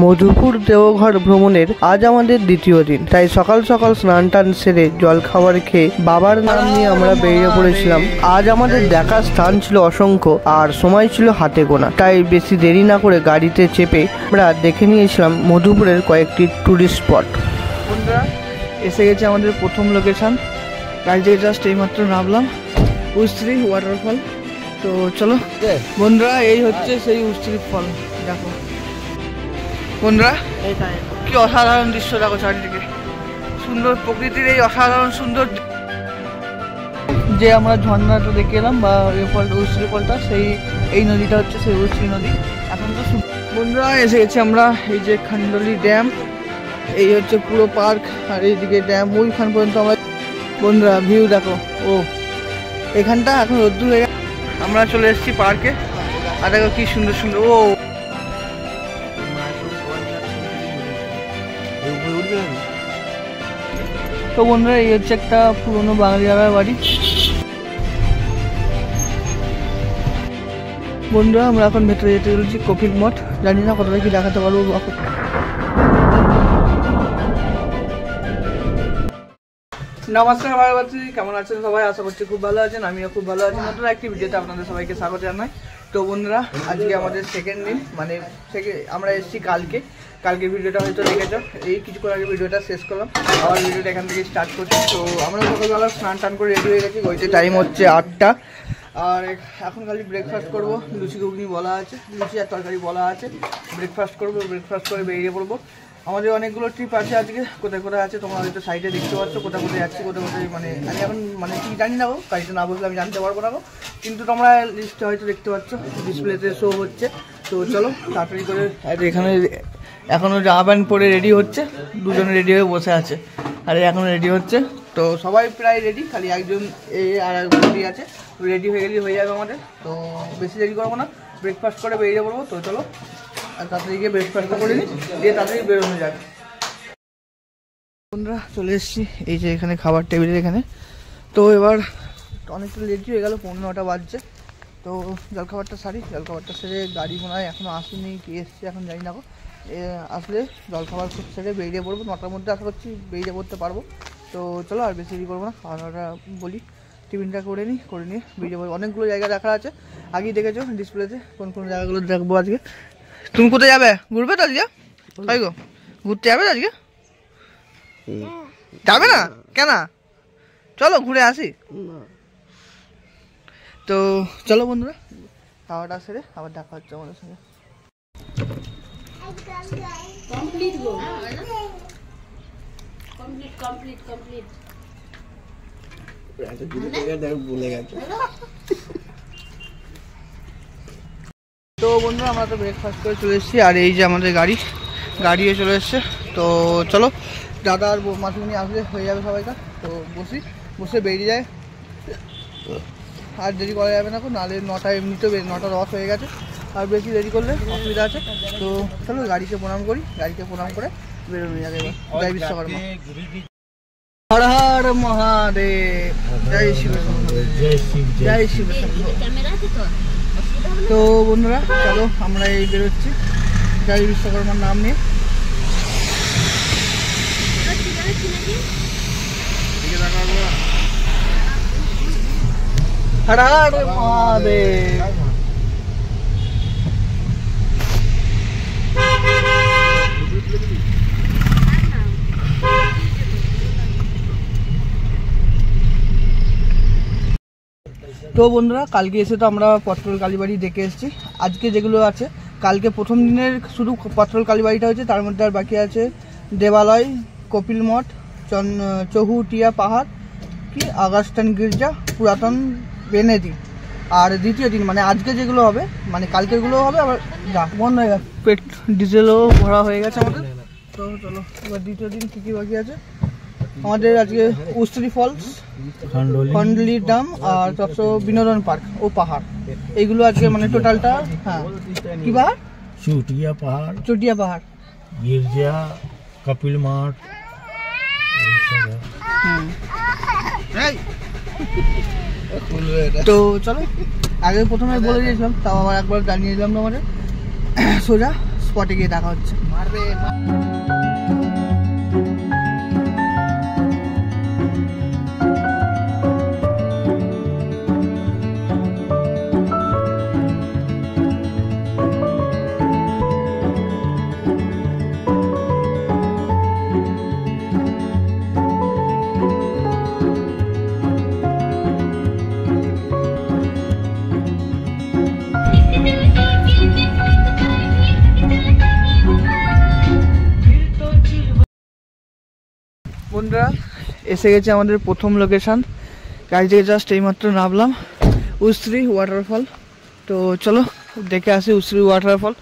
মধুপুর দেওঘর ভ্রমণের আজ আমাদের দ্বিতীয় দিন, তাই সকাল সকাল স্নান টান সেরে জল খাবার খেয়ে বাবার নাম নিয়ে আমরা বেরিয়ে পড়েছিলাম। আজ আমাদের দেখার স্থান ছিল অসংখ্য আর সময় ছিল হাতে গোনা, তাই বেশি দেরি না করে গাড়িতে চেপে আমরা দেখে নিয়েছিলাম মধুপুরের কয়েকটি টুরিস্ট স্পট। বন্ধুরা, এসে গেছে আমাদের প্রথম লোকেশন। গাড়ি থেকে জাস্ট এইমাত্র নামলাম, উস্ত্রি ওয়াটারফল। তো চলো বন্ধুরা, এই হচ্ছে সেই উস্ত্রি ফল। দেখো বন্ধুরা, কি অসাধারণ দৃশ্য, দেখো চারিদিকে সুন্দর প্রকৃতির এই অসাধারণ সুন্দর যে আমরা ঝর্ণাটা দেখে এলাম বা উস্ত্রি ফলটা, সেই এই নদীটা হচ্ছে সেই উস্ত্রি নদী। এখন তো বন্ধুরা এসে গেছি আমরা এই যে খান্ডলি ড্যাম, এই হচ্ছে পুরো পার্ক আর এইদিকে ড্যাম ওইখান পর্যন্ত। আমরা বন্ধুরা ভিউ দেখো, ও এখানটা এখন রোদ্দুর হয়ে গেছে, আমরা চলে এসেছি পার্কে। আর দেখো কি সুন্দর সুন্দর, ও তো বন্ধুরা এই হচ্ছে একটা পুরনো বাঙালিয়ার বাড়ি। বন্ধুরা আমরা এখন ভেতরে যেতে চলেছি কপিল মঠ, জানি না কতটা কি দেখাতে পারবো। নমস্কার ভাইবাসী, কেমন আছেন সবাই? আশা করছি খুব ভালো আছেন, আমিও খুব ভালো আছি। নতুন একটি ভিডিওতে আপনাদের সবাইকে স্বাগত জানাই। তো বন্ধুরা আজকে আমাদের সেকেন্ড দিন, মানে আমরা এসেছি কালকে ভিডিওটা হয়তো দেখেছো, এই কিছুক্ষণ আগে ভিডিওটা শেষ করলাম, আবার ভিডিওটা এখান থেকে স্টার্ট করছি। তো আমরা সকালবেলা স্নান টান করে রেডি হয়ে গেছি, হয়েছে টাইম হচ্ছে 8টা। আর এখন খালি ব্রেকফাস্ট করবো, লুচি ঘুগনি বলা আছে, লুচি আর তরকারি বলা আছে। ব্রেকফাস্ট করবো, ব্রেকফাস্ট করে বেরিয়ে পড়বো। আমাদের অনেকগুলো ট্রিপ আছে আজকে, কোথায় কোথায় আছে তোমরা হয়তো সাইডে দেখতে পাচ্ছ, কোথায় কোথায় যাচ্ছি, কোথায় কোথায় মানে আমি এখন মানে কি জানি না গো, গাড়িতে না বসলে আমি জানতে পারবো না গো, কিন্তু তোমরা লিস্টে হয়তো দেখতে পাচ্ছ, ডিসপ্লেতে শো হচ্ছে। তো চলো তাড়াতাড়ি করে, এখানে এখনও জামা প্যান্ট পরে রেডি হচ্ছে, দুজনে রেডি হয়ে বসে আছে, আর এখনও রেডি হচ্ছে। তো সবাই প্রায় রেডি, খালি একজন আর একজন রেডি আছে, রেডি হয়ে গেলেই হয়ে যাবে আমাদের। তো বেশি দেরি করবো না, ব্রেকফাস্ট করে বেরিয়ে পড়বো। তো চলো আর তাড়াতাড়ি গিয়ে ব্রেকফাস্টটা করে নিই, দিয়ে তাড়াতাড়ি বেরোনো যাক। বন্ধুরা চলে এসেছি এই যে এখানে খাবার টেবিলের এখানে। তো এবার অনেকটা লেট হয়ে গেল, 9:15 বাজছে। তো জলখাবারটা সারি, জলখাবারটা সেরে গাড়ি মনে হয় এখনও আসেনি, কি এসছে এখন জানি না গো। আসলে জলখাবার সেরে বেরিয়ে পড়বো, 9টার মধ্যে আশা করছি বেরিয়ে পড়তে পারবো। তো চলো আর বেশি দেরি করবো না, খাওয়া দাওয়াটা বলি, টিফিনটা করে নিয়ে বেরিয়ে পড়বো। অনেকগুলো জায়গা দেখা আছে, আগেই দেখেছো ডিসপ্লেতে কোন কোন জায়গাগুলো দেখবো আজকে। তুমি কোথায় যাবে? ঘুরবে তো আজকে? তাই গো, ঘুরতে যাবে আজকে? যাবে না কেন? চলো ঘুরে আসি। তো চলো বন্ধুরা, খাওয়াটা সেরে আবার দেখা হচ্ছে আমাদের সঙ্গে। তো বন্ধুরা আমরা তো ব্রেকফাস্ট করে চলে এসেছি, আর এই যে আমাদের গাড়িও চলে এসছে। তো চলো, দাদা আর মাসুমনি আসলে হয়ে যাবে সবাইকার। তো বসে বেরিয়ে যায়, আর দেরি করা যাবে না, নাহলে 9টা এমনিতেও 9টা 10 হয়ে গেছে, আর বেশি দেরি করলে অসুবিধা আছে। তো চলো গাড়িকে প্রণাম করি, গাড়িকে প্রণাম করে বেরোনো যাবে। এবার জয় বিশ্বকর্মা, হর হর মহাদেব, জয় শিব, জয় শিব। তো বন্ধুরা চলো আমরা এই বেরোচ্ছি জয় বিশ্বকর্মার নাম নিয়ে। হর হর মহাদেব। তো বন্ধুরা কালকে এসে তো আমরা পটল কালীবাড়ি দেখে এসেছি। আজকে যেগুলো আছে, কালকে প্রথম দিনের শুধু পটল কালীবাড়িটা হচ্ছে, তার মধ্যে আর বাকি আছে দেবালয়, কপিল মঠ, চৌহুটিয়া পাহাড়, কি আগাস্টান গির্জা, পুরাতন বেনেদি। আর দ্বিতীয় দিন মানে আজকে যেগুলো হবে, মানে কালকেরগুলো হবে, আবার যা বন্ধ হয়ে গেছে, ডিজেলও ভরা হয়ে গেছে আমাদের। তো চলো এবার দ্বিতীয় দিন কী কী বাকি আছে আমাদের। আজকে উস্ত্রি ফলস, খান্ডলি ড্যাম আর চট্ট বিনোদন পার্ক ও পাহাড়, এইগুলো আজকে মানে টোটালটা। হ্যাঁ কি পাহাড়? চুটিয়া পাহাড়, গির্জা, কপিল মঠ। তো চলো, আগে প্রথমে বলে দিয়েছিলাম, তাও আবার একবার জানিয়ে দিলাম আমাদের। সোজা স্পটে গিয়ে দেখা হচ্ছে। বন্ধুরা এসে গেছে আমাদের প্রথম লোকেশন, গাড়ি থেকে জাস্ট এইমাত্র নামলাম, উশ্রী ওয়াটারফল। তো চলো দেখে আসি উশ্রী ওয়াটারফল।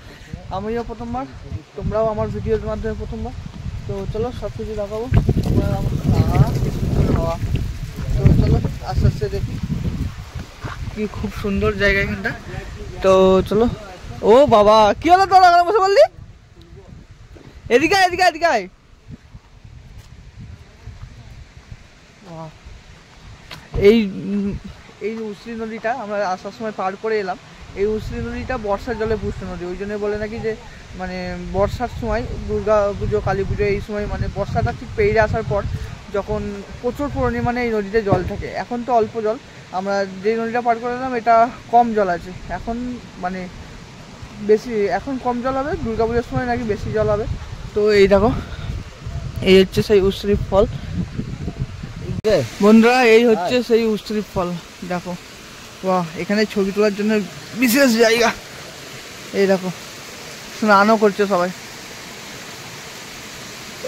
আমিও প্রথমবার, তোমরাও আমার ভিডিওর মাধ্যমে প্রথমবার। তো চলো সব কিছু দেখাবো। হাওয়া, তো চলো আস্তে আস্তে দেখি কি খুব সুন্দর জায়গা এখানটা। তো চলো। ও বাবা কি হলো তোর ওখানে বসে বললি? এদিকে এদিকে এদিকে আয়। এই এই উশ্রী নদীটা আমরা আসার সময় পার করে এলাম। এই উশ্রী নদীটা বর্ষার জলে পুষ্ট নদী, ওই জন্য বলে নাকি যে মানে বর্ষার সময় দুর্গা পুজো কালী পুজো এই সময় মানে বর্ষাটা ঠিক পেরিয়ে আসার পর যখন প্রচুর পরিমাণে এই নদীতে জল থাকে। এখন তো অল্প জল, আমরা যে নদীটা পার করে এলাম এটা কম জল আছে এখন, মানে বেশি এখন কম জল হবে, দুর্গা পুজোর সময় নাকি বেশি জল হবে। তো এই দেখো এই হচ্ছে সেই উশ্রী ফল বন্ধুরা, এই হচ্ছে সেই উশ্রী ফল। দেখো বাহ, এখানে ছবি তোলার জন্য বিশেষ জায়গা। এই দেখো স্নানও করছে সবাই।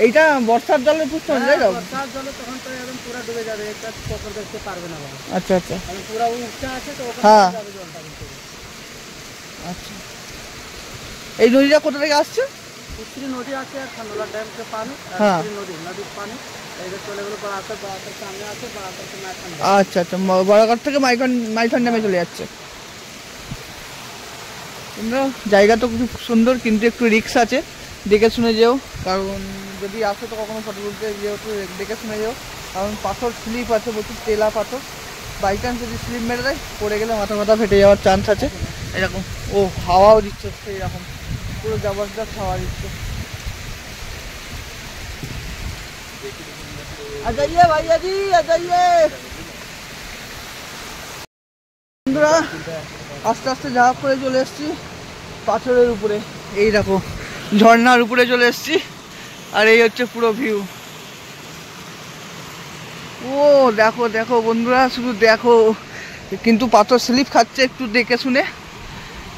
এইটা বর্ষার জলে পুষ্ট হয়ে যাবে, বর্ষার জলে তখন তো একদম পুরো ডুবে যাবে, একটা পকর দেখতে পারবে না। আচ্ছা আচ্ছা, পুরো উঁচা আছে তো ওখানে যাবে জলটা। আচ্ছা এই নদীটা কোথা থেকে আসছে? উশ্রী নদী আছে আর খান্ডোলা ড্যাম থেকে পানি, আর নদী নদীর পানি আচ্ছা আচ্ছা, বড়ঘাট থেকে মাইথন ড্যামে চলে যাচ্ছে। জায়গা তো খুব সুন্দর, কিন্তু একটু রিস্ক আছে, দেখে শুনে যেও, কারণ যদি আসো তো কখনো ফটো তুলতে যেহেতু দেখে শুনে যেও, কারণ পাথর স্লিপ আছে, প্রচুর তেলা পাথর। বাই চান্স যদি স্লিপ মেরে দেয় পড়ে গেলে মাথা ফেটে যাওয়ার চান্স আছে। এরকম ও হাওয়াও দিচ্ছে, এইরকম পুরো জবরদস্ত হাওয়া দিচ্ছে। আজাইয়ে ভাইয়া জি আজাইয়ে। বন্ধুরা আস্তে আস্তে যা করে চলে এসেছি পাথরের উপরে, এই দেখো ঝর্ণার উপরে চলে এসেছি, আর এই হচ্ছে পুরো ভিউ। ও দেখো দেখো বন্ধুরা, শুধু দেখো, কিন্তু পাথর স্লিপ খাচ্ছে, একটু দেখে শুনে।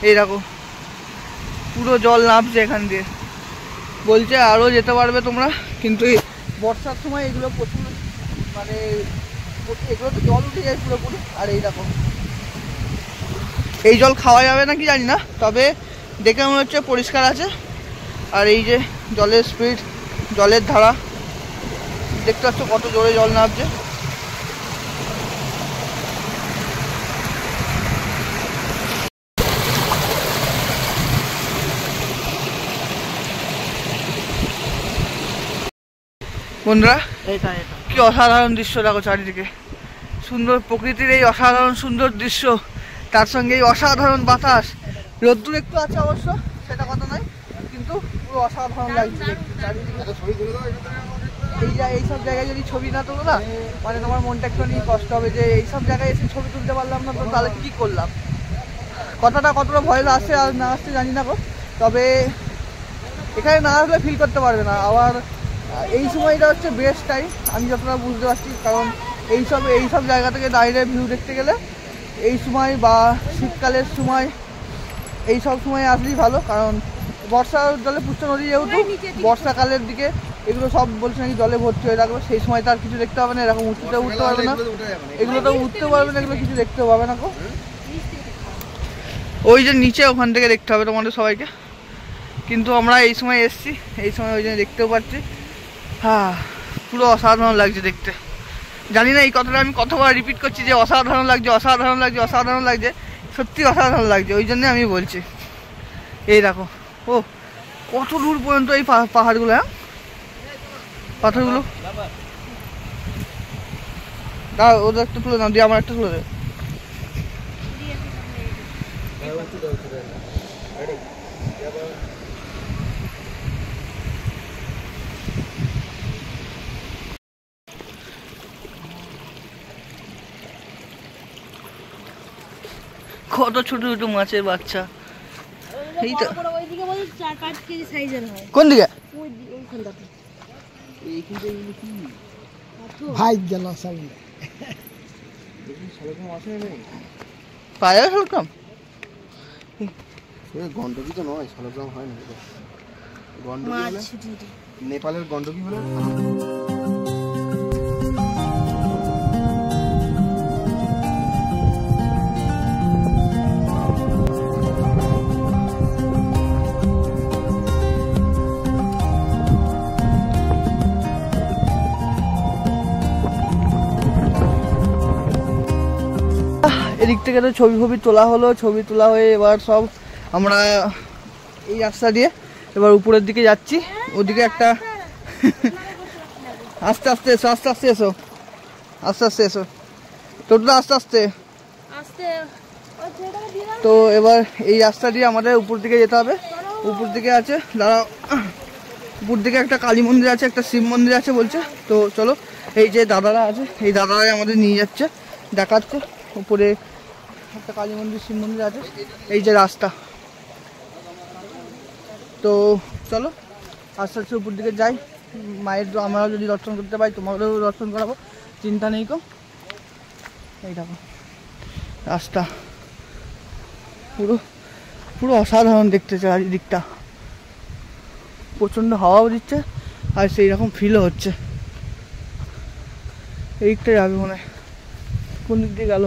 এই দেখো পুরো জল নামছে এখান দিয়ে, বলছে আরও যেতে পারবে তোমরা, কিন্তু বর্ষার সময় এগুলো প্রচুর মানে এগুলো তো জল উঠে যায় পুরোপুরি। আর এই দেখো এই জল খাওয়া যাবে না কি জানি না, তবে দেখে মনে হচ্ছে পরিষ্কার আছে। আর এই যে জলের স্পিড, জলের ধারা দেখতে পাচ্ছ কত জোরে জল নামছে। বন্ধুরা কি অসাধারণ দৃশ্য দেখো চারিদিকে, সুন্দর প্রকৃতির এই অসাধারণ সুন্দর দৃশ্য, তার সঙ্গে এই অসাধারণ বাতাস। রোদ্দুর একটু আছে অবশ্য, সেটা কথা নয়, কিন্তু পুরো অসাধারণ লাগছে এইসব জায়গায় যদি ছবি না তোলো না, মানে তোমার মনটা একটু নিয়ে কষ্ট হবে যে এইসব জায়গায় এসে ছবি তুলতে পারলাম না, তো তাহলে কি করলাম। কথাটা কতটা ভয়েস আসছে আর না আসছে জানি না গো, তবে এখানে না আসলে ফিল করতে পারবে না। আবার এই সময়টা হচ্ছে বেস্ট টাইম আমি যতটা বুঝতে পারছি, কারণ এইসব জায়গা থেকে দাঁড়িয়ে ভিউ দেখতে গেলে এই সময় বা শীতকালের সময় এই সব সময় আসলেই ভালো, কারণ বর্ষার জলে পুষ্ট নদী যেহেতু বর্ষাকালের দিকে এগুলো সব বলছে নাকি জলে ভর্তি হয়ে থাকবে, সেই সময় তার কিছু দেখতে হবে না, এরকম উঠতে পারবে না, এগুলো তো উঠতে পারবে না, এগুলো কিছু দেখতে পাবে না গো। ওই যে নিচে ওখান থেকে দেখতে হবে তোমাদের সবাইকে, কিন্তু আমরা এই সময় এসছি, এই সময় ওই জন্য দেখতেও পাচ্ছি। হ্যাঁ পুরো অসাধারণ লাগছে দেখতে। জানি না এই কথাটা আমি কতবার রিপিট করছি যে অসাধারণ লাগছে অসাধারণ লাগছে অসাধারণ লাগছে, সত্যি অসাধারণ লাগছে, ওই জন্যে আমি বলছি। এই দেখো ও কত দূর পর্যন্ত এই পাহাড়গুলো, হ্যাঁ পাথরগুলো। দাও ওদের একটা তুলে দাও, দিয়ে আমার একটা তুলে দেবে। কত ছোট ছোট মাছের বাচ্চা। এইটা ওইদিকে বলি 4-5 কেজি সাইজের হয়। কোন দিকে? ওইখানটাতে ভাই গেল সব পায়া শালগ্রাম গন্ডকি তো নয়, শালগ্রাম হয় না। গন্ডকি মাছ নেপালের গন্ডকি বলে। এদিক থেকে তো ছবি তোলা হলো, ছবি তোলা হয়ে এবার সব আমরা এই রাস্তা দিয়ে এবার উপরের দিকে যাচ্ছি। ওদিকে একটা আস্তে আস্তে এসো, আস্তে আস্তে এসো, আস্তে আস্তে এসো, টোটোটা আস্তে আস্তে। তো এবার এই রাস্তা দিয়ে আমাদের উপর দিকে যেতে হবে। উপর দিকে আছে দাঁড়া, উপর দিকে একটা কালী মন্দির আছে, একটা শিব মন্দির আছে বলছে। তো চলো, এই যে দাদারা আছে, এই দাদারাই আমাদের নিয়ে যাচ্ছে, দেখাচ্ছে। উপরে একটা কালী মন্দির, শিব মন্দির আছে, এই যে রাস্তা। তো চলো আস্তে আস্তে উপর দিকে যাই। মায়ের আমরা যদি দর্শন করতে পারি তোমাদেরও দর্শন করাবো, চিন্তা নেই কো। এই দেখো রাস্তা পুরো পুরো অসাধারণ দেখতে চারিদিকটা, প্রচণ্ড হাওয়াও দিচ্ছে আর সেই রকম ফিলও হচ্ছে। এইটা যাবে মনে হয়, কোন দিক দিয়ে গেল?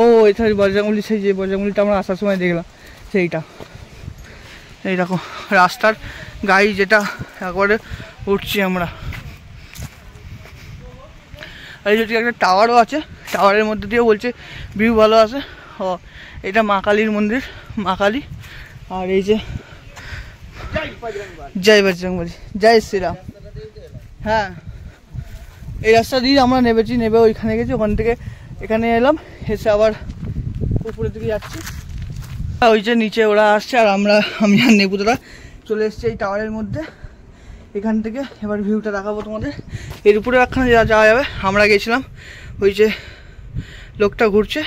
ও এছাড়া বজরংবলী, সেই যে বজরংবলীটা আমরা আসার সময় দেখলাম সেইটা। এই দেখো রাস্তার গাড়ি যেটা একবারে উঠছি আমরা। এই যদি একটা টাওয়ারও আছে, টাওয়ারের মধ্যে দিয়ে বলছে ভিউ ভালো আছে। ও এটা মা কালীর মন্দির, মা কালী। আর এই যে জয় বজরংবলী, জয় শ্রীরাম। হ্যাঁ এই রাস্তা দিয়ে আমরা নেবে ওইখানে গেছি, ওখান থেকে এখানে এলাম, এসে আবার উপরের দিকে যাচ্ছি। ওই যে নিচে ওরা আসছে আর আমি আর নেবুদারা চলে এসছি এই টাওয়ারের মধ্যে। এখান থেকে এবার ভিউটা দেখাবো তোমাদের। এর উপরে একখানে যাওয়া যাবে। আমরা গেছিলাম, ওই যে লোকটা ঘুরছে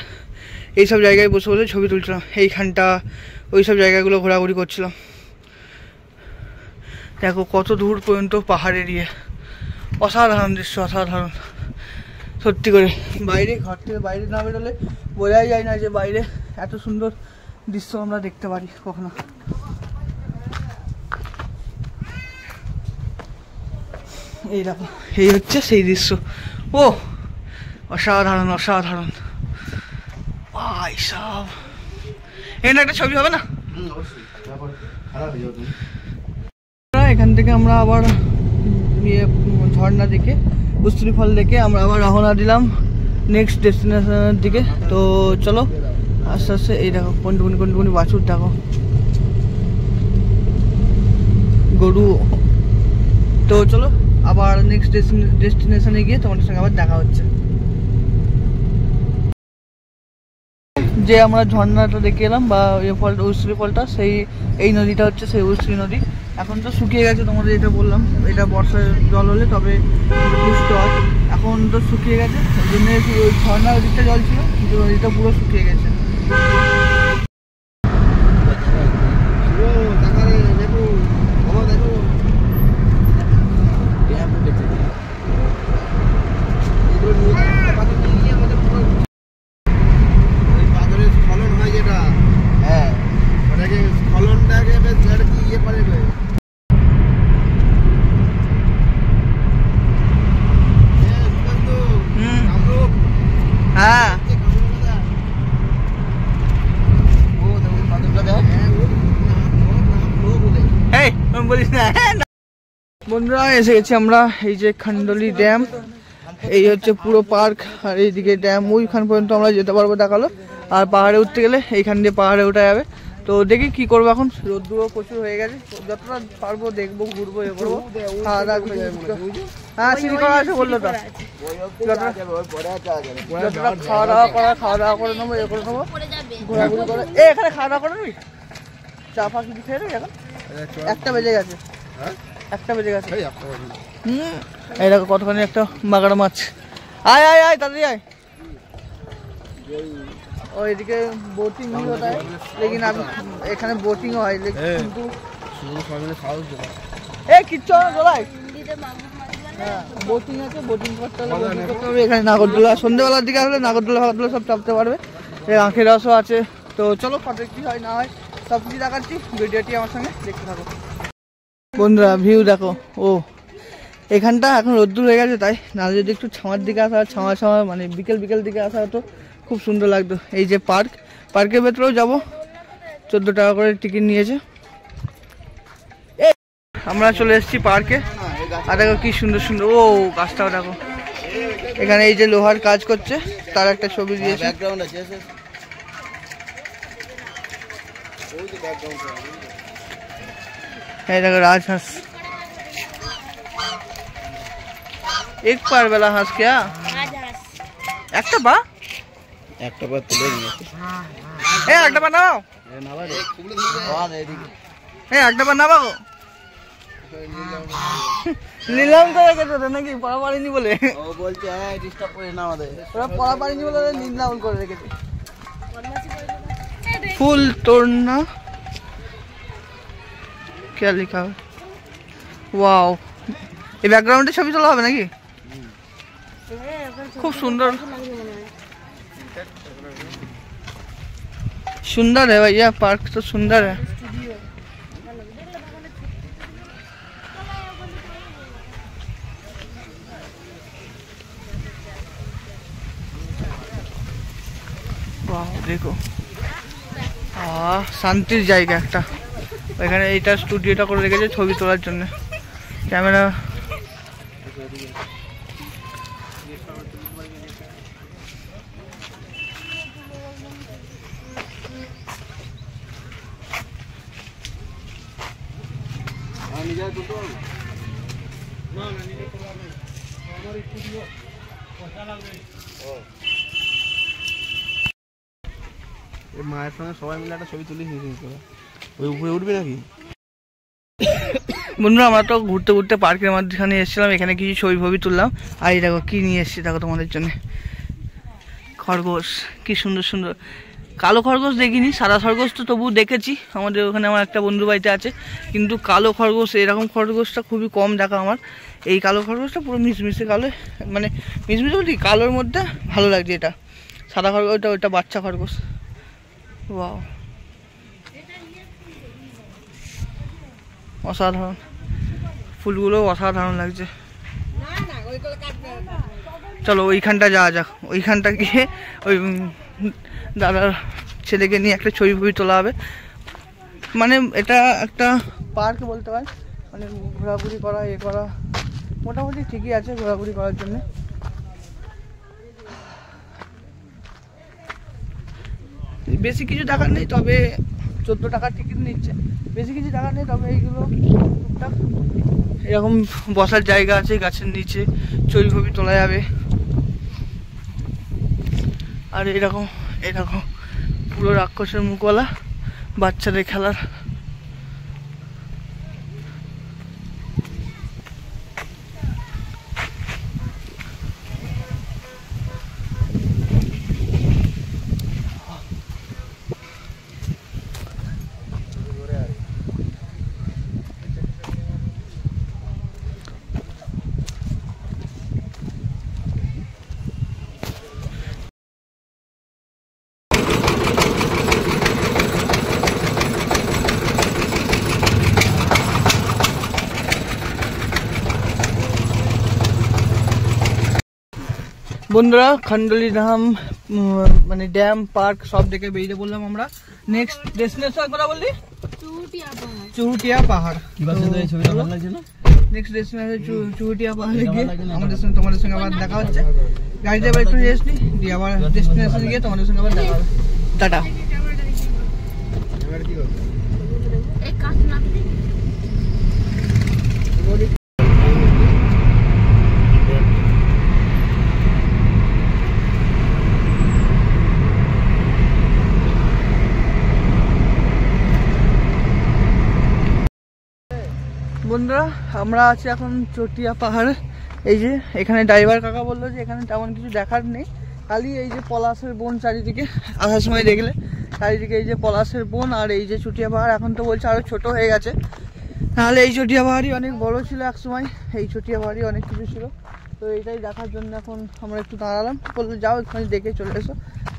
এইসব জায়গায় বসে বসে ছবি তুলছিলাম। এইখানটা ওই সব জায়গাগুলো ঘোরাঘুরি করছিলাম। দেখো কত দূর পর্যন্ত পাহাড় এরিয়া, অসাধারণ দৃশ্য, অসাধারণ সত্যি করে। বাইরে ঘর থেকে বাইরে না বেরোলে বোঝাই যায় না যে বাইরে এত সুন্দর দৃশ্য আমরা দেখতে পারি কখনো। এই দেখো এই হচ্ছে সেই দৃশ্য। ও অসাধারণ অসাধারণ ভাই সব। এখানে একটা ছবি হবে না? এখান থেকে আমরা আবার ঝর্ণা দেখে, উস্তুরি ফল দেখে আমরা আবার রওনা দিলাম নেক্সট ডেস্টিনেশনের দিকে। তো চলো আস্তে আস্তে। এই দেখো কোনটুকুনি বাছুর, দেখো গরু। তো চলো আবার নেক্সট ডেস্টিনেশনে গিয়ে তোমাদের সঙ্গে আবার দেখা হচ্ছে। যে আমরা ঝর্ণাটা দেখে এলাম বা এই ফলটা, উস্তুরি ফলটা, সেই এই নদীটা হচ্ছে সেই উস্তুরি নদী। এখন তো শুকিয়ে গেছে, তোমাদের এটা বললাম, এটা বর্ষার জল হলে তবে পুষ্ট হয়। এখন তো শুকিয়ে গেছে, ওই জন্য ওই ঝর্ণার দিকটা জল ছিল, কিন্তু নদীটা পুরো শুকিয়ে গেছে। হ্যাঁ বলিস না। বন্ধুরা এসে গেছি আমরা, এই যে খান্ডলি ড্যাম, এই হচ্ছে পুরো পার্ক, আর এইদিকে ড্যাম ওইখান পর্যন্ত আমরা যেতে পারবো দেখালো। আর পাহাড়ে উঠতে গেলে এইখান দিয়ে পাহাড়ে উঠা যাবে। তো দেখি কি করবো, এখন রোদ্দুরও প্রচুর হয়ে গেছে, যতটা পারবো দেখবো, ঘুরবো, এ করবো, খাওয়া দাওয়া। হ্যাঁ সিঁড়ি করা আছে বললো তো, যতটা খাওয়া দাওয়া করে নেবো, এ করে নেবো, ঘোরাঘুরি করে। এখানে খাওয়া দাওয়া করে নিবি, চা ফা কিছু খেয়ে নেবি। এখন 1টা বেজে গেছে, 1টা বেজে গেছে। এই দেখো কতখানি একটা মাগাড়া মাছ। আয় আয় আয় তাড়াতাড়ি আয়। और এদিকে बोटिंग भी होता है लेकिन अब এখানে बोटिंग হয় কিন্তু শুধু সবাই মিলে খাওয়া দাওয়া এ কিচ্ছু না জলাই হিন্দিতে মাংস মাছ বলে হ্যাঁ बोटिंग আছে बोटिंग করতে হলে boating করতে হবে এখানে নাগরদোলা সন্ধ্যাবেলার দিকে আসলে নাগরদোলা সব চাপতে পারবে এই আখের রসও আছে তো চলো কত কি হয় না হয় সব কিছু দেখাচ্ছি ভিডিওটি আমার সঙ্গে দেখতে থাকো বন্ধুরা ভিউ দেখো ও এখানটা এখন রোদ্দুর হয়ে গেছে তাই নাহলে যদি একটু ছামার দিকে আসা ছামা মানে বিকেল দিকে আসা হতো খুব সুন্দর লাগতো এই যে পার্কের ভেতরেও যাবো 14 টাকা করে টিকিট নিয়েছে আমরা চলে এসেছি পার্কে আর দেখো কি সুন্দর ও গাছটাও দেখো এখানে এই যে লোহার কাজ করছে তার একটা ছবি দিয়েছে ব্যাকগ্রাউন্ড আছে এই দেখো রাজহাঁস এক পার বেলা হাঁস क्या রাজহাঁস একটা পা একটা বার তুলে নিয়েছে একটা পা নাও না ভাই আওয়াজ এদিকে একটা পা নাও নিলাম তো রেখেছে তো নাকি পড়া পারিনি বলে ও বলছে হ্যাঁ ডিস্টার্ব করে না আমাদের ওরা পড়া পারিনি বলে নিলাম করে রেখেছে ফুল तोड़ना क्या लिखा है वाओ ये बैकग्राउंडে ছবি তোলা হবে নাকি খুব सुंदर है भैया पार्क तो सुंदर है वाह देखो শান্তির জায়গা একটা এখানে এইটা স্টুডিওটা করে রেখেছে ছবি তোলার জন্য ক্যামেরা আমি যাই দুটো না নিজে করা নেই আমার স্টুডিও পয়সা লাগবে এই মায়ের সঙ্গে সবাই মিলে একটা ছবি তুলিস নিস তোরা ওই উপরে উঠবি নাকি বন্ধুরা আমরা তো ঘুরতে পার্কের মাঝখানে এসেছিলাম এখানে কিছু ছবি তুললাম আর এই দেখো কি নিয়ে এসেছি দেখো তোমাদের জন্য খরগোশ কি সুন্দর কালো খরগোশ দেখিনি সাদা খরগোশ তো তবু দেখেছি আমাদের ওখানে আমার একটা বন্ধু বাড়িতে আছে কিন্তু কালো খরগোশ এরকম খরগোশটা খুবই কম দেখা আমার এই কালো খরগোশটা পুরো মিশমিশে কালো মানে মিশমিশে বলছি কালোর মধ্যে ভালো লাগছে এটা সাদা খরগোশটা ওইটা বাচ্চা খরগোশ ওয়াও অসাধারণ ফুলগুলো অসাধারণ লাগছে চলো ওইখানটা যাওয়া যাক ওইখানটা গিয়ে ওই দাদার ছেলেকে নিয়ে একটা ছবি তোলা হবে মানে এটা একটা পার্ক বলতে পারেন মানে ঘোরাঘুরি করা করা মোটামুটি ঠিকই আছে ঘোরাঘুরি করার জন্য বেশি কিছু দেখার নেই তবে 14 টাকার টিকিট নিচ্ছে বেশি কিছু দেখার নেই তবে এইগুলো টুকটাক এরকম বসার জায়গা আছে গাছের নিচে ছবি তোলা যাবে আর এরকম পুরো রাক্ষসের মুখওয়ালা বাচ্চাদের খেলার বন্ধুরা খন্ডলি ধাম মানে ড্যাম পার্ক সব দেখে বেরিয়ে পড়লাম আমরা নেক্সট ডেস্টিনেশন কোথা বললি চুরুটিয়া পাহাড় ছবিটা ভালো লাগছে না নেক্সট ডেস্টিনেশন চুরুটিয়া পাহাড়ে গিয়ে আমাদের সঙ্গে তোমাদের সঙ্গে আবার দেখা হচ্ছে গাড়িতে আবার একটু রেস্ট নিই দিয়ে আবার ডেস্টিনেশন গিয়ে তোমাদের সঙ্গে আবার দেখা হবে টাটা বন্ধুরা আমরা আছি এখন চটিয়া পাহাড়ে এই যে এখানে ড্রাইভার কাকা বললো যে এখানে তেমন কিছু দেখার নেই খালি এই যে পলাশের বন চারিদিকে, আসার সময় দেখলে চারিদিকে এই যে পলাশের বন আর এই যে চুটিয়া পাহাড়। এখন তো বলছে আরও ছোট হয়ে গেছে, নাহলে এই চটিয়া পাহাড়ই অনেক বড় ছিল এক সময়, এই চটিয়া পাহাড়ই অনেক কিছু ছিল। তো এইটাই দেখার জন্য এখন আমরা একটু দাঁড়ালাম, বললো যাও এখানে দেখে চলে এসো।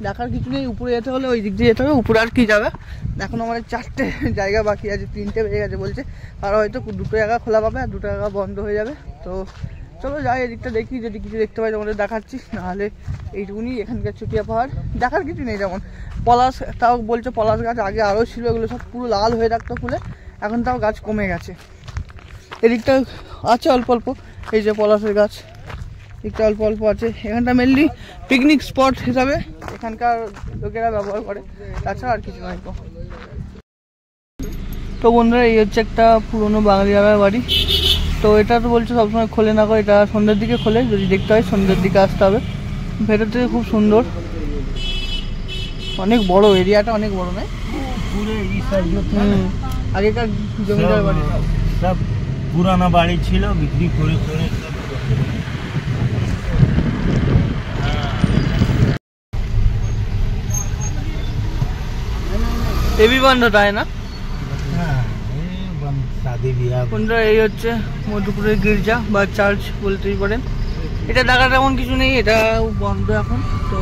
দেখার কিছু নেই, উপরে যেতে হলে ওই দিক দিয়ে যেতে হবে, উপরে আর কি যাবে। এখন আমাদের 4টে জায়গা বাকি আছে, 3টে বেজে গেছে বলছে, আর হয়তো 2টো জায়গা খোলা পাবে আর 2টো জায়গা বন্ধ হয়ে যাবে। তো চলো যাই এদিকটা দেখি, যদি কিছু দেখতে পাই তোমাদের দেখাচ্ছি, নাহলে এইটুকুনি এখানকার চটিয়া পাহাড়। দেখার কিছু নেই, যেমন পলাশ, তাও বলছে পলাশ গাছ আগে আরও ছিল, এগুলো সব পুরো লাল হয়ে থাকতো ফুলে, এখন তাও গাছ কমে গেছে। এদিকটা আছে অল্প অল্প, এই যে পলাশের গাছ দিকটা অল্প অল্প আছে। এখানটা মেনলি পিকনিক স্পট হিসাবে এখানকার লোকেরা ব্যবহার করে, তাছাড়া আর কিছু নয়। তো বন্ধুরা এই হচ্ছে একটা পুরনো বাঙালি দাদার বাড়ি। তো এটা তো বলছে সবসময় খোলে না, এটা সন্ধ্যের দিকে খোলে, যদি দেখতে হয় সন্ধ্যের দিকে আসতে হবে। ভেতর থেকে খুব সুন্দর, অনেক বড় এরিয়াটা, অনেক বড় নয়? আগেকার জমিদার বাড়ি সব পুরানো বাড়ি ছিল, বিক্রি করে করে এবি বন্ধটা হয় না? শাদি বিয়াহ। বন্ধুরা এই হচ্ছে মধুপুরের গির্জা বা চার্চ বলতেই পারেন। এটা দেখার তেমন কিছু নেই, এটা বন্ধ এখন। তো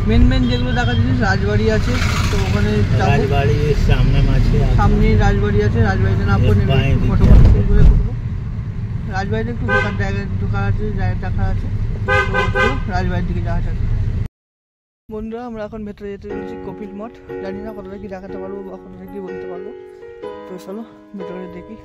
মেন যেগুলো দেখার জিনিস, রাজবাড়ি আছে, তো ওখানে রাজবাড়ির সামনে সামনে রাজবাড়ি আছে, রাজবাড়িতে নামবো, ফটো করে করবো। রাজবাড়িতে একটু ঢোকার ঢোকার আছে, দেখা আছে, তো রাজবাড়ির দিকে যাওয়া যাবে। বন্ধুরা আমরা এখন ভেতরে যেতে চলেছি কপিল মঠ। জানি না কতটা কি দেখাতে পারবো বা কতটা কি বলতে পারবো, তো চলো ভেতরে দেখি।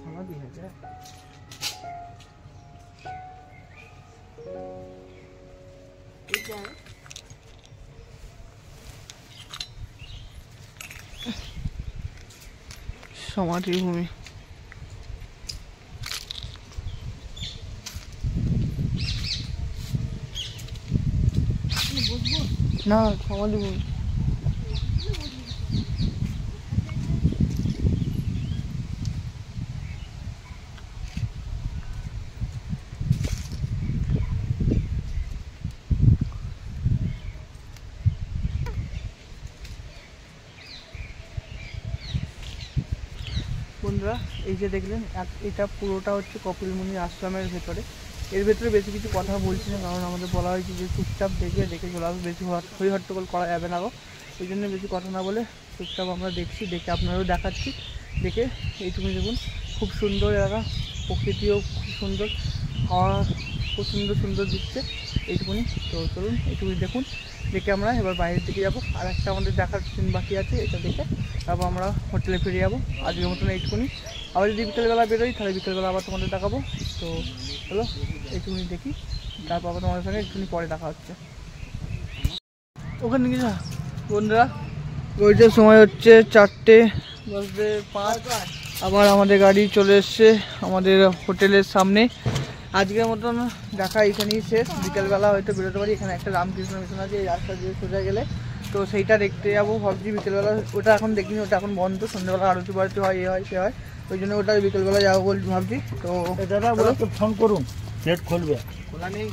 समाधि है क्या? ये क्या है? समाधि भूमि। না সমাধি বল। বন্ধুরা এই যে দেখলেন এটা পুরোটা হচ্ছে কপিলমুনি আশ্রমের ভেতরে। এর ভেতরে বেশি কিছু কথা বলছি না, কারণ আমাদের বলা হয়েছে যে চুপচাপ দেখে চলে আসবে, বেশি হই হট্টগোল করা যাবে না গো। ওই জন্য বেশি কথা না বলে চুপচাপ আমরা দেখছি, দেখে আপনারাও দেখাচ্ছি। দেখে এইটুকুনি দেখুন, খুব সুন্দর এলাকা, প্রকৃতিও খুব সুন্দর, হাওয়া খুব সুন্দর সুন্দর দিচ্ছে এইটুকুনি। তো চলুন এইটুকুনি দেখুন, দেখে আমরা এবার বাইরের দিকে যাবো। আর একটা আমাদের দেখার সিন বাকি আছে, এটা দেখে তারপর আমরা হোটেলে ফিরে যাবো। আজকের মতন এইটুকুনি, আবার যদি বিকেলবেলা বেরোই তাহলে বিকেলবেলা আবার তোমাদের দেখাবো। তো চলো এইটুকুনি দেখি, তারপর আবার তোমাদের সঙ্গে একটুখানি পরে দেখা হচ্ছে। ওখানে কি বন্ধুরা, ওইটার সময় হচ্ছে 4:05, আবার আমাদের গাড়ি চলে এসছে আমাদের হোটেলের সামনে। আজকের মতন দেখা এখানেই শেষ। বিকেলবেলা হয়তো বেরোতে পারি, এখানে একটা রামকৃষ্ণ মিশন আছে এই রাস্তা দিয়ে সোজা গেলে, তো সেইটা দেখতে যাবো ভাবছি বিকেলবেলা। ওটা এখন দেখিনি, ওটা এখন বন্ধ, সন্ধ্যেবেলা আরতি বারতি হয়, এ হয় সে হয়, ওই জন্য ওটা বিকেলবেলা যাবো বলে ভাবছি। তো দাদা বলে তো ফোন করুন, প্লেট খুলবে, খোলা নেই।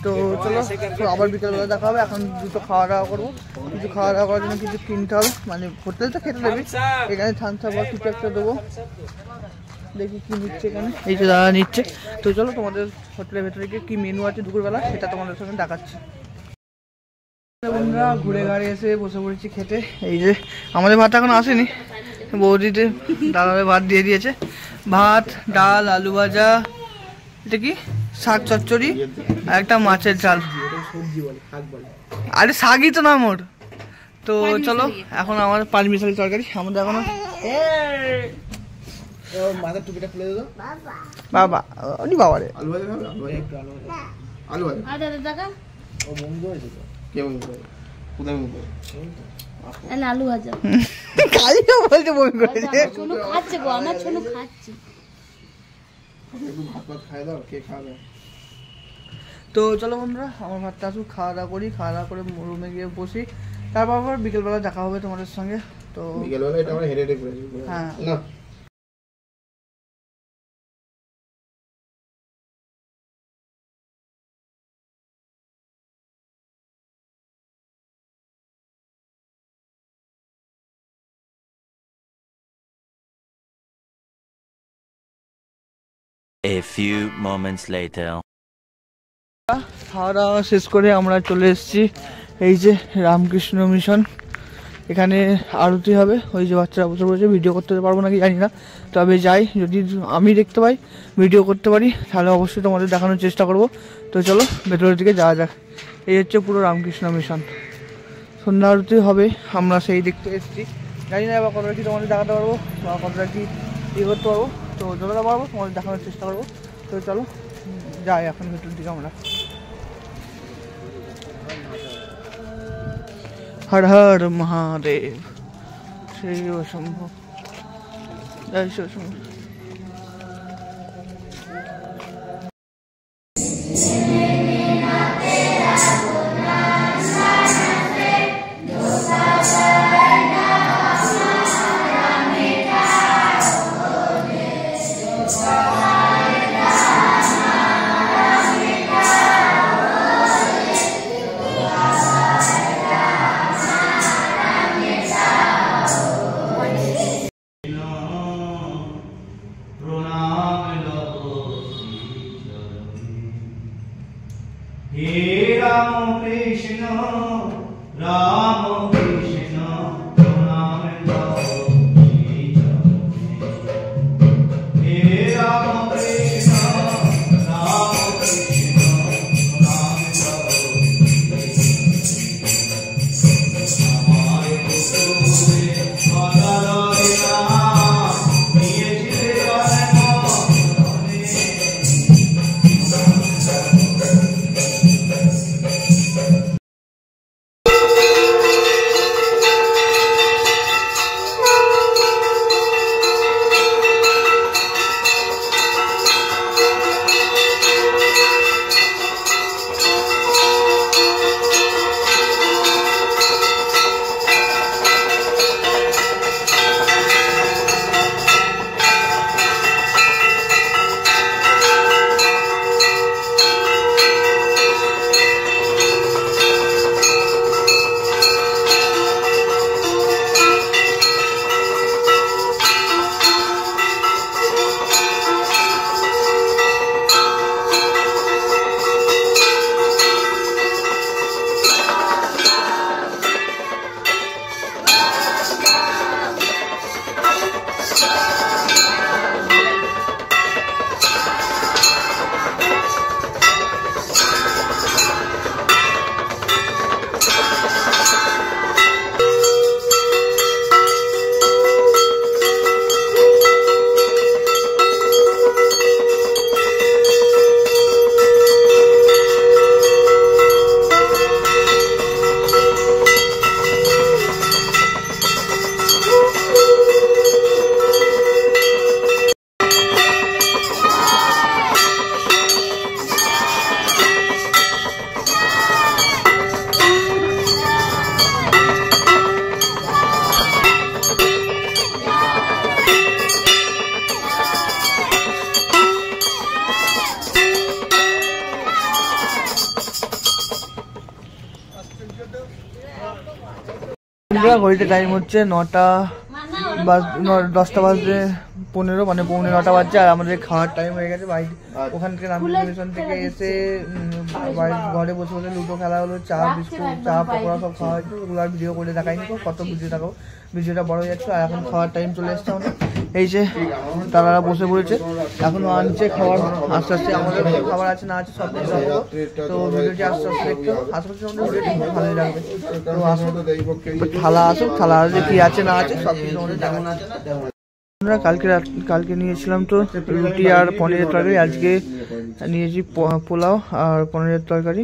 তো চলো, তো আবার বিকেলবেলা দেখা হবে। এখন দুটো খাওয়া দাওয়া করবো, কিছু খাওয়া দাওয়া করার জন্য কিছু কিনতে হবে, মানে হোটেল তো খেতে দেবে, এখানে থামস আপ বা কিছু একটা দেবো। দেখি কি নিচ্ছে এখানে, এই যে দাদা নিচ্ছে। তো চলো তোমাদের হোটেলের ভেতরে গিয়ে কি মেনু আছে দুপুরবেলা সেটা তোমাদের সঙ্গে দেখাচ্ছি। বন্ধুরা ঘুরে গাড়ি এসে বসে পড়েছি খেতে। এই যে আমাদের ভাত এখন আসেনি, বৌদিতে দাদাদের ভাত দিয়ে দিয়েছে, ভাত, ডাল, আলু ভাজা, এটা কি শাক চচ্চড়ি আর একটা মাছের ঝাল। আরে শাকই তো না মোর। তো চলো এখন আমার 5 মিশালি তরকারি আমাদের এখনো। মাথার টুপিটা খুলে দাও বাবা, উনি বাবা রে। আলু ভাজা খাবে? আলু ভাজা আর দাদা টাকা ও বন্ধু হয়েছে তো কে বন্ধু কোথায় বন্ধু? এলা আলু ভাজা খালি বলতে বমি করেছে। ছোনু খাচ্ছে গো, আমার ছোনু খাচ্ছে। একটু ভাত ভাত খাই দাও, কে খাবে? তো চলো বন্ধুরা আমার ভাতটা আসুক, খাওয়া দাওয়া করি, খাওয়া দাওয়া করে রুমে গিয়ে বসি, তারপর আবার বিকেলবেলা দেখা হবে তোমাদের সঙ্গে। তো বিকেলবেলা এটা আমরা হেঁটে হেঁটে ঘুরেছি। হ্যাঁ না A few moments later. খাওয়া দাওয়া শেষ করে আমরা চলে এসেছি এই যে রামকৃষ্ণ মিশন। এখানে আরতি হবে, ওই যে বাচ্চারা বসে পড়েছে, ভিডিও করতে পারবো নাকি জানি না, তবে যাই, যদি আমি দেখতে পাই ভিডিও করতে পারি তাহলে অবশ্যই তোমাদের দেখানোর চেষ্টা করব। তো চলো ভেতরের দিকে যাওয়া যাক। এই হচ্ছে পুরো রামকৃষ্ণ মিশন, সন্ধ্যা আরতি হবে, আমরা সেই দেখতে এসেছি। জানি না এবার কতটা কি তোমাদের দেখাতে পারবো বা কতটা কি ইয়ে করতে পারবো, তো যতটা পারবো তোমাদের দেখানোর চেষ্টা করবো। তো চলো যাই এখন ভেতরের দিকে আমরা। হর হর মহাদেব, শ্রী শম্ভু, জয় শিব শম্ভু। বন্ধুরা ঘড়িতে টাইম হচ্ছে 9টা 10টা বাজে 15 মানে 9:15 বাজছে আর আমাদের খাওয়ার টাইম হয়ে গেছে। বাড়ি ওখান থেকে রামকৃষ্ণ থেকে এসে ঘরে বসে বসে লুডো খেলা হলো, চা বিস্কুট চা পকোড়া সব খাওয়া হয়েছে। ওগুলো আর ভিডিও করে দেখাইনি, কত ভিডিও দেখাবো, ভিডিওটা বড় হয়ে যাচ্ছে। আর এখন খাওয়ার টাইম চলে এসছে আমাদের। এই যে তারা বসে পড়েছে, এখনো আনছে খাবার, আস্তে আস্তে আমাদের খাবার আছে না আছে সব কিছু দেখাবো। তো ভিডিওটি আস্তে আস্তে দেখতে আশেপাশে আমাদের ভিডিওটি খুব ভালোই লাগবে। তো আসুন, থালা আসুক, থালা আসলে কি আছে না আছে সব কিছু আমাদের দেখানো আছে। আমরা কালকে নিয়েছিলাম তো রুটি আর পনিরের তরকারি, আজকে নিয়েছি পোলাও আর পনিরের তরকারি।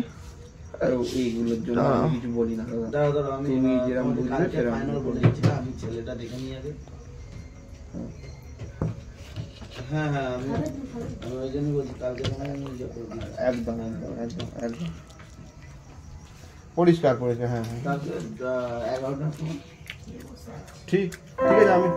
এইগুলোর জন্য আমি কিছু বলি না দাদা, আমি যেরকম বুঝবে সেরকম বলে দিচ্ছি। আমি ছেলেটা দেখে নিয়ে আগে। হ্যাঁ হ্যাঁ, আমি ওই জন্যই বলছি কালকে একদম একদম একদম একদম পরিষ্কার করেছে। হ্যাঁ হ্যাঁ, 11টার সময় ঠিক ঠিক আছে। আমি